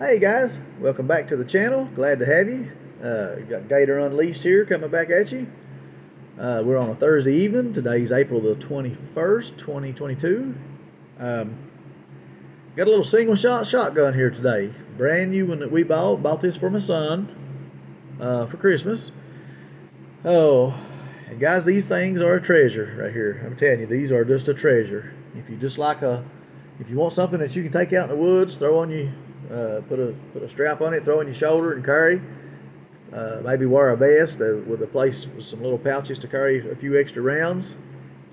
Hey guys, welcome back to the channel. Glad to have you. Got Gator Unleashed here coming back at you. We're on a Thursday evening. Today's April the 21st, 2022. Um, got a little single shot shotgun here today. Brand new one that we bought. Bought this for my son for Christmas. Oh, and guys, these things are a treasure right here. I'm telling you, these are just a treasure. If you want something that you can take out in the woods, throw on you, put a strap on it, throw on your shoulder and carry. Maybe wear a vest with a place with some little pouches to carry a few extra rounds.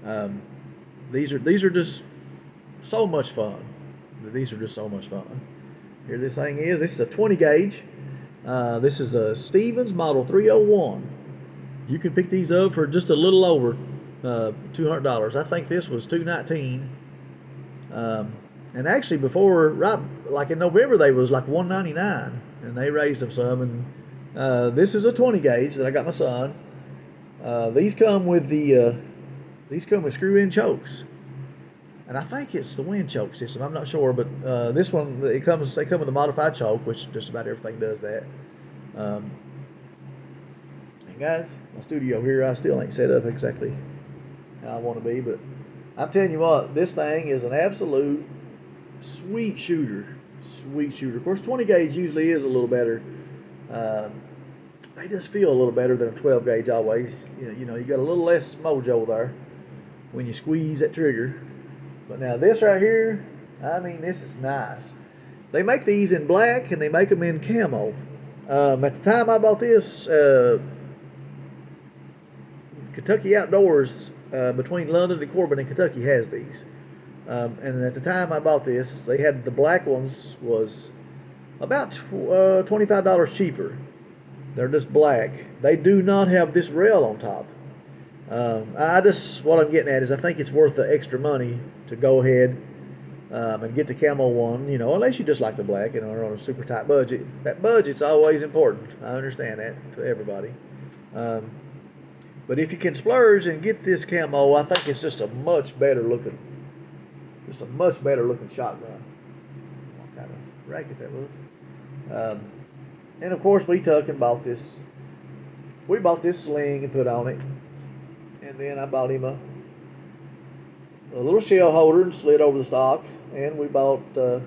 Um, these are just so much fun. These are just so much fun. Here this thing is. This is a 20 gauge. This is a Stevens Model 301. You can pick these up for just a little over $200. I think this was $219. And actually before, right, like in November, they was like $199, and they raised them some. And this is a 20 gauge that I got my son. These come with screw-in chokes, and I think it's the wind choke system. I'm not sure, but this one they come with a modified choke, which just about everything does that. And guys, my studio here, I still ain't set up exactly how I want to be, but I'm telling you what, this thing is an absolute sweet shooter. Sweet shooter. Of course, 20 gauge usually is a little better. They just feel a little better than a 12 gauge always. You know, you got a little less mojo there when you squeeze that trigger. But now this right here, I mean, this is nice. They make these in black and they make them in camo. At the time I bought this, Kentucky Outdoors between London and Corbin in Kentucky has these. And at the time I bought this, they had the black ones was about $25 cheaper. They're just black. They do not have this rail on top. What I'm getting at is I think it's worth the extra money to go ahead and get the camo one, you know, unless you just like the black and are on a super tight budget. That budget's always important. I understand that to everybody. But if you can splurge and get this camo, I think it's just a much better looking shotgun. What kind of racket that was. And of course we took and bought this. We bought this sling and put on it. And then I bought him a little shell holder and slid over the stock. And we bought this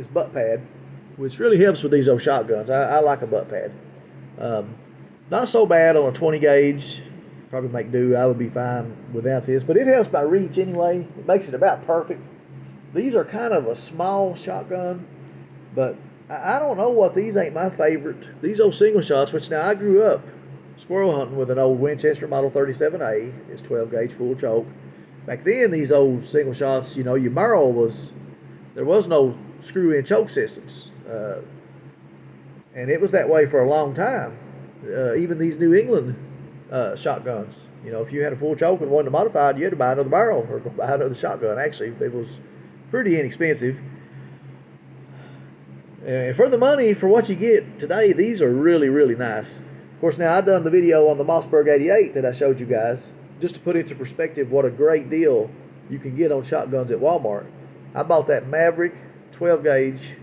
butt pad, which really helps with these old shotguns. I like a butt pad. Not so bad on a 20 gauge. Probably make do. I would be fine without this, but it helps my reach anyway. It makes it about perfect. These are kind of a small shotgun, but I don't know what, these ain't my favorite. These old single shots, which now I grew up squirrel hunting with an old Winchester Model 37A. It's 12 gauge full choke. Back then, these old single shots, you know, your barrel there was no screw-in choke systems, and it was that way for a long time. Even these New England shotguns, you know, if you had a full choke and wanted to modify it, you had to buy another barrel or buy another shotgun. Actually, it was pretty inexpensive. And for the money, for what you get today, these are really, really nice. Of course, now I've done the video on the Mossberg 88 that I showed you guys, just to put into perspective what a great deal you can get on shotguns at Walmart. I bought that Maverick 12 gauge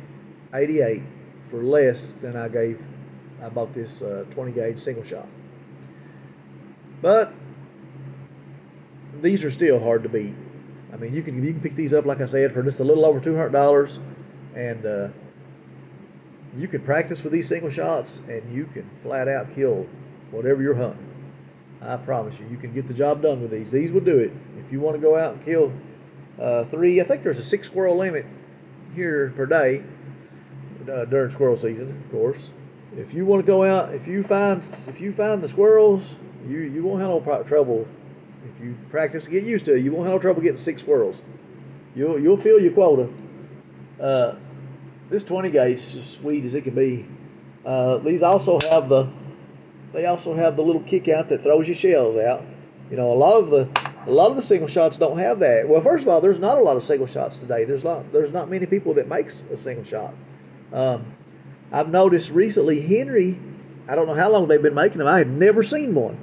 88 for less than I bought this 20 gauge single shot. But these are still hard to beat. I mean, you can pick these up, like I said, for just a little over $200, and you can practice with these single shots, and you can flat out kill whatever you're hunting. I promise you, you can get the job done with these. These will do it. If you want to go out and kill 3, I think there's a 6 squirrel limit here per day during squirrel season, of course. If you want to go out, if you find the squirrels, you won't have no trouble. If you practice and get used to it, you won't have no trouble getting 6 squirrels. You'll fill your quota. This 20 gauge is as sweet as it can be. These also have the little kick out that throws your shells out. You know, a lot of the single shots don't have that. Well, first of all, there's not a lot of single shots today. There's not many people that makes a single shot. I've noticed recently Henry, I don't know how long they've been making them. I had never seen one.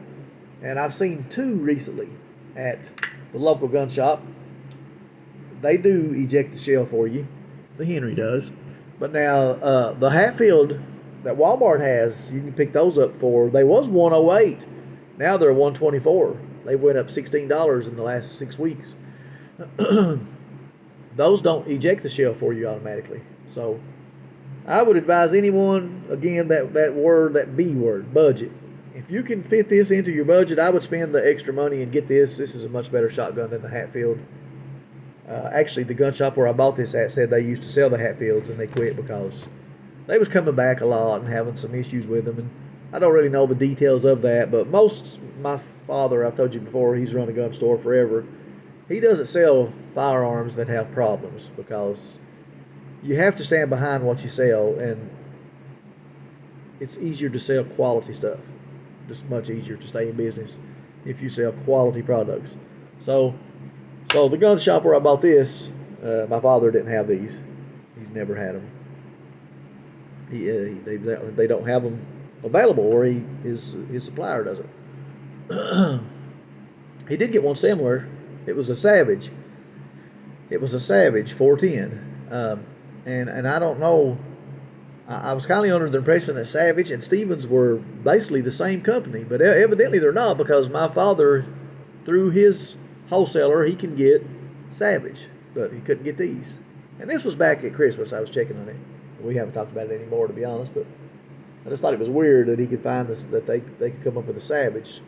And I've seen 2 recently at the local gun shop. They do eject the shell for you. The Henry does. But now the Hatfield that Walmart has, you can pick those up for. They was 108. Now they're 124. They went up $16 in the last 6 weeks. Those don't eject the shell for you automatically. So I would advise anyone, again, that word, that B word, budget. If you can fit this into your budget, I would spend the extra money and get this. This is a much better shotgun than the Hatfield. Actually, the gun shop where I bought this at said they used to sell the Hatfields and they quit because they was coming back a lot and having some issues with them. And I don't really know the details of that, but my father, I've told you before, he's run a gun store forever. He doesn't sell firearms that have problems because you have to stand behind what you sell, and it's easier to sell quality stuff. Just much easier to stay in business if you sell quality products. So the gun shop where I bought this, my father didn't have these. He's never had them. They don't have them available, or his supplier doesn't. He did get one similar. It was a Savage. It was a Savage 410, and I don't know. I was kind of under the impression that Savage and Stevens were basically the same company, but evidently they're not, because my father, through his wholesaler, he can get Savage, but he couldn't get these. And this was back at Christmas. I was checking on it. We haven't talked about it anymore, to be honest, but I just thought it was weird that he could find this, that they could come up with a Savage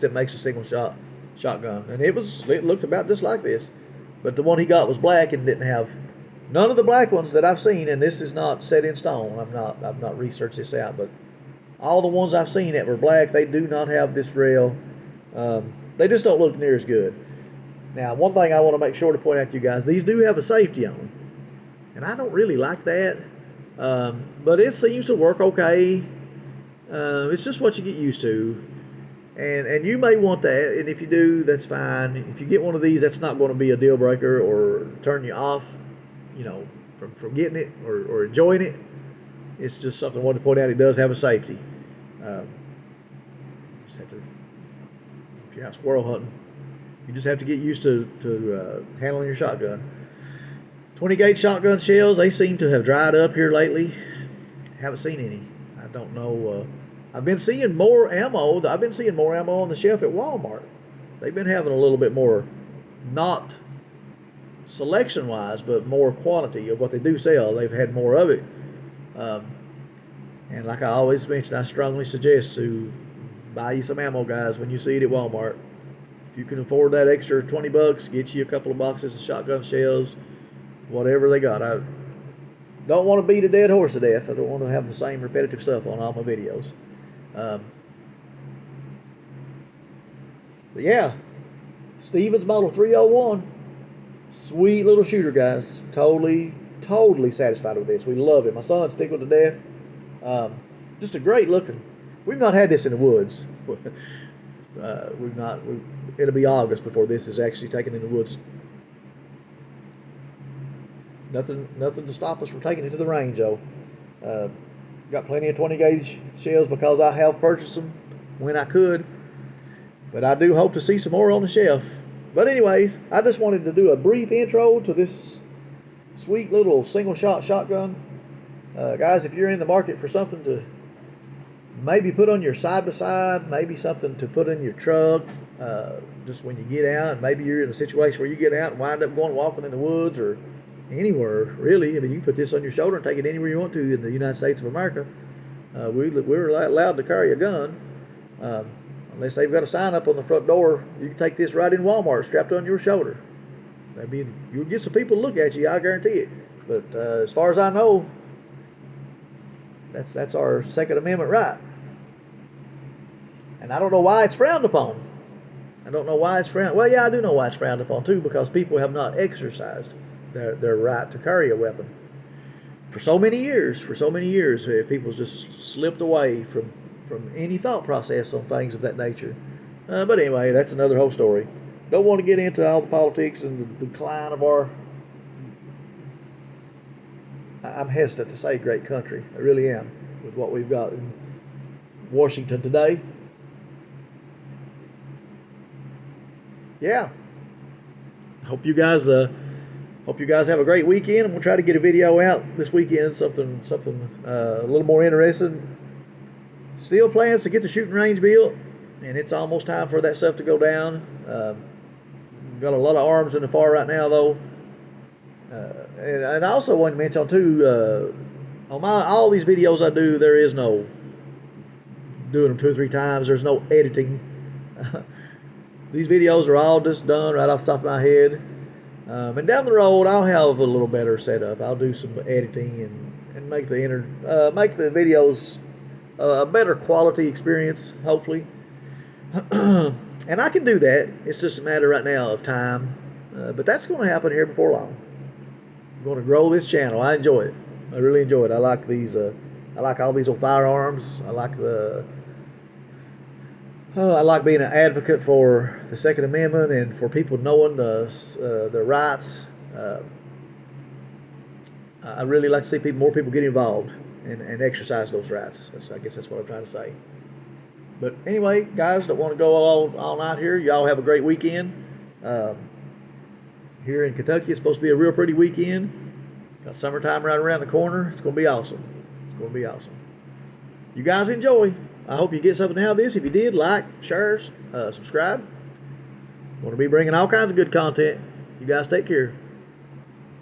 that makes a single shot shotgun, and it looked about just like this, but the one he got was black and didn't have none of the black ones that I've seen. And this is not set in stone. I've not researched this out, but all the ones I've seen that were black, they do not have this rail. They just don't look near as good. Now, one thing I want to make sure to point out to you guys, these do have a safety on, and I don't really like that, but it seems to work okay. It's just what you get used to. And you may want that, and if you do, that's fine. If you get one of these, that's not going to be a deal breaker or turn you off, from getting it or enjoying it. It's just something I want to point out. It does have a safety. Just have to, if you're out squirrel hunting, you just have to get used to handling your shotgun. 20 gauge shotgun shells, they seem to have dried up here lately. Haven't seen any. I don't know. I've been seeing more ammo. I've been seeing more ammo on the shelf at Walmart. They've been having a little bit more, not selection-wise, but more quantity of what they do sell. They've had more of it. And like I always mention, I strongly suggest to buy you some ammo, guys, when you see it at Walmart. If you can afford that extra $20, get you a couple of boxes of shotgun shells, whatever they got. I don't want to beat a dead horse to death. I don't want to have the same repetitive stuff on all my videos. But yeah, Stevens Model 301. Sweet little shooter, guys. Totally satisfied with this. We love it. My son's tickled to death. Just a great looking. We've not had this in the woods. It'll be August before this is actually taken in the woods. Nothing to stop us from taking it to the range, though. Got plenty of 20 gauge shells because I have purchased them when I could. But I do hope to see some more on the shelf. But anyways, I just wanted to do a brief intro to this sweet little single shot shotgun. Guys, if you're in the market for something to maybe put on your side-by-side, maybe something to put in your truck, just when you get out, and maybe you're in a situation where you get out and wind up going walking in the woods or anywhere, really. I mean, you can put this on your shoulder and take it anywhere you want to in the United States of America. We're allowed to carry a gun. Unless they've got a sign up on the front door, you can take this right in Walmart, strapped on your shoulder. I mean, you'll get some people to look at you, I guarantee it. But as far as I know, that's our Second Amendment right. And I don't know why it's frowned upon. I don't know why it's frowned. Well, yeah, I do know why it's frowned upon too, because people have not exercised their right to carry a weapon for so many years. People just slipped away from any thought process on things of that nature. But anyway, that's another whole story. Don't want to get into all the politics and the decline of our, I'm hesitant to say great country. I really am, with what we've got in Washington today. Yeah. Hope you guys Hope you guys have a great weekend. I'm gonna try to get a video out this weekend, something a little more interesting. Still plans to get the shooting range built, and it's almost time for that stuff to go down. Got a lot of arms in the fire right now, though. And I also want to mention too, on all these videos I do, there is no doing them 2 or 3 times. There's no editing. These videos are all just done right off the top of my head. And down the road, I'll have a little better setup. I'll do some editing and make the videos a better quality experience, hopefully. And I can do that. It's just a matter right now of time. But that's going to happen here before long. I'm going to grow this channel. I enjoy it. I really enjoy it. I like these. I like all these old firearms. I like I like being an advocate for the Second Amendment and for people knowing their rights. I really like to see more people get involved and exercise those rights. I guess that's what I'm trying to say. But anyway, guys, don't want to go all night here. Y'all have a great weekend. Here in Kentucky, it's supposed to be a real pretty weekend. Got summertime right around the corner. It's going to be awesome. It's going to be awesome. You guys enjoy. I hope you get something out of this. If you did, like, share, subscribe. Want to be bringing all kinds of good content. You guys take care.